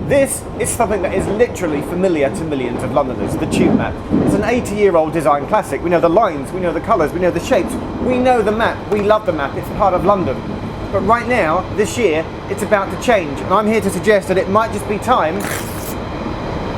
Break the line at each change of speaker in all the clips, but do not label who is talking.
This is something that is literally familiar to millions of Londoners, the tube map. It's an 80-year-old design classic. We know the lines, we know the colours, we know the shapes, we know the map, we love the map, it's part of London. But right now, this year, it's about to change, and I'm here to suggest that it might just be time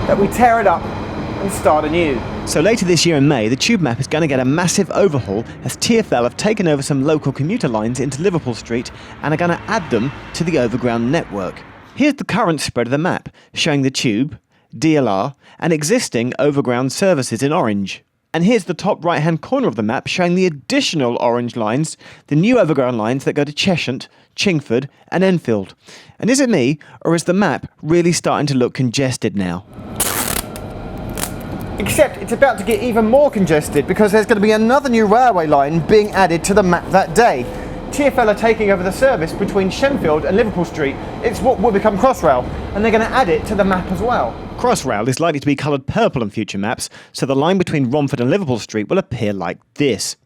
that we tear it up and start anew.
So later this year in May, the tube map is going to get a massive overhaul as TfL have taken over some local commuter lines into Liverpool Street and are going to add them to the Overground network. Here's the current spread of the map, showing the tube, DLR, and existing Overground services in orange. And here's the top right-hand corner of the map showing the additional orange lines, the new Overground lines that go to Cheshunt, Chingford and Enfield. And is it me, or is the map really starting to look congested now?
Except it's about to get even more congested because there's going to be another new railway line being added to the map that day. TfL are taking over the service between Shenfield and Liverpool Street. It's what will become Crossrail, and they're going to add it to the map as well.
Crossrail is likely to be coloured purple on future maps, so the line between Romford and Liverpool Street will appear like this.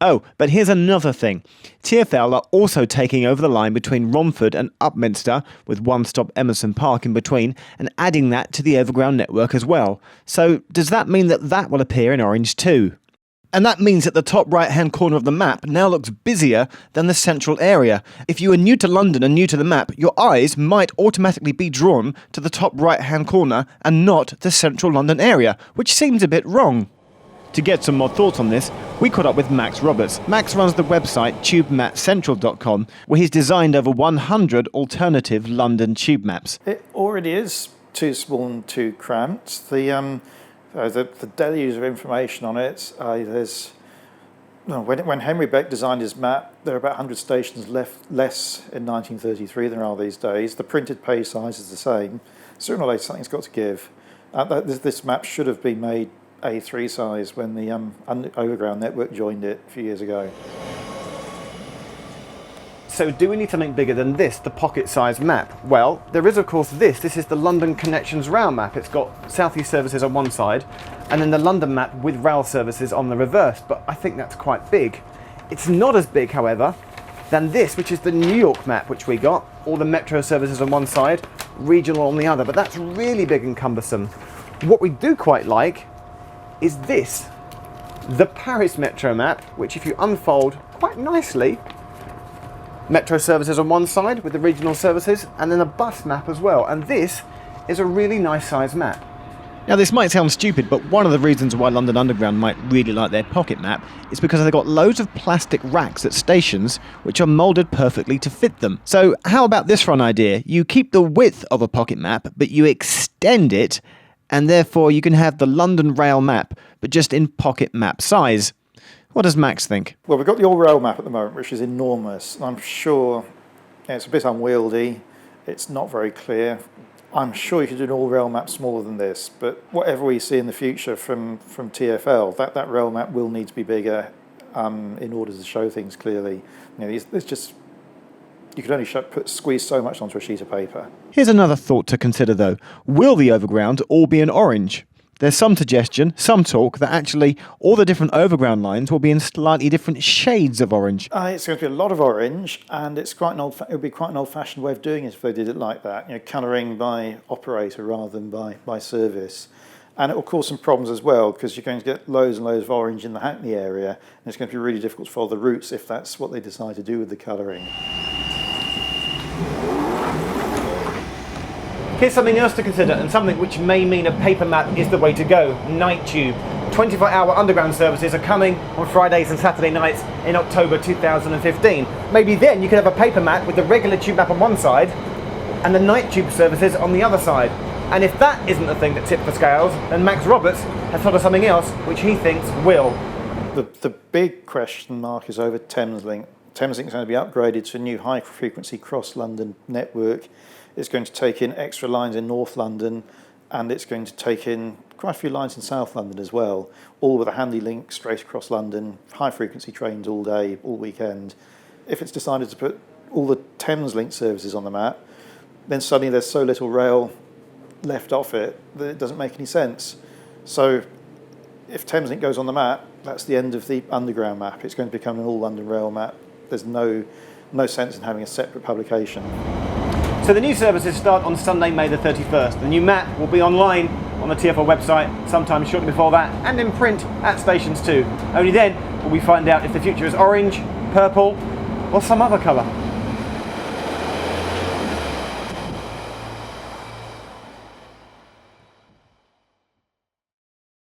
Oh, but here's another thing. TfL are also taking over the line between Romford and Upminster, with one-stop Emerson Park in between, and adding that to the Overground network as well. So does that mean that that will appear in orange too? And that means that the top right-hand corner of the map now looks busier than the central area. If you are new to London and new to the map, your eyes might automatically be drawn to the top right-hand corner and not the central London area, which seems a bit wrong. To get some more thoughts on this, we caught up with Max Roberts. Max runs the website tubemapcentral.com, where he's designed over 100 alternative London tube maps.
It already is too small and too cramped. The deluge of information on it, when Henry Beck designed his map, there are about 100 stations less in 1933 than there are these days. The printed page size is the same. Sooner or later something's got to give. This map should have been made A3 size when the Overground network joined it a few years ago.
So do we need something bigger than this, the pocket-sized map? Well, there is of course this. This is the London Connections rail map. It's got South East services on one side and then the London map with rail services on the reverse, but I think that's quite big. It's not as big, however, than this, which is the New York map, which we got. All the metro services on one side, regional on the other, but that's really big and cumbersome. What we do quite like is this, the Paris Metro map, which if you unfold quite nicely, metro services on one side with the regional services, and then a bus map as well. And this is a really nice size map.
Now this might sound stupid, but one of the reasons why London Underground might really like their pocket map is because they've got loads of plastic racks at stations which are moulded perfectly to fit them. So how about this for an idea? You keep the width of a pocket map, but you extend it, and therefore you can have the London rail map, but just in pocket map size. What does Max think?
Well, we've got the all-rail map at the moment, which is enormous. I'm sure it's a bit unwieldy. It's not very clear. I'm sure you could do an all-rail map smaller than this, but whatever we see in the future from TfL, that rail map will need to be bigger in order to show things clearly. You know, there's just, you could only squeeze so much onto a sheet of paper.
Here's another thought to consider though. Will the Overground all be in orange? There's some suggestion, some talk, that actually all the different Overground lines will be in slightly different shades of orange.
It's going to be a lot of orange, and it would be quite an old-fashioned way of doing it if they did it like that. You know, colouring by operator rather than by service. And it will cause some problems as well, because you're going to get loads and loads of orange in the Hackney area, and it's going to be really difficult to follow the routes if that's what they decide to do with the colouring.
Here's something else to consider, and something which may mean a paper map is the way to go. Night tube. 24-hour underground services are coming on Fridays and Saturday nights in October 2015. Maybe then you could have a paper map with the regular tube map on one side and the night tube services on the other side. And if that isn't the thing that tipped the scales, then Max Roberts has thought of something else which he thinks will.
The big question mark is over Thameslink. Thameslink is going to be upgraded to a new high-frequency cross-London network. It's going to take in extra lines in North London, and it's going to take in quite a few lines in South London as well, all with a handy link straight across London, high-frequency trains all day, all weekend. If it's decided to put all the Thameslink services on the map, then suddenly there's so little rail left off it that it doesn't make any sense. So if Thameslink goes on the map, that's the end of the underground map. It's going to become an all London rail map. There's no sense in having a separate publication.
So the new services start on Sunday, May the 31st. The new map will be online on the TfL website sometime shortly before that, and in print at stations too. Only then will we find out if the future is orange, purple, or some other colour.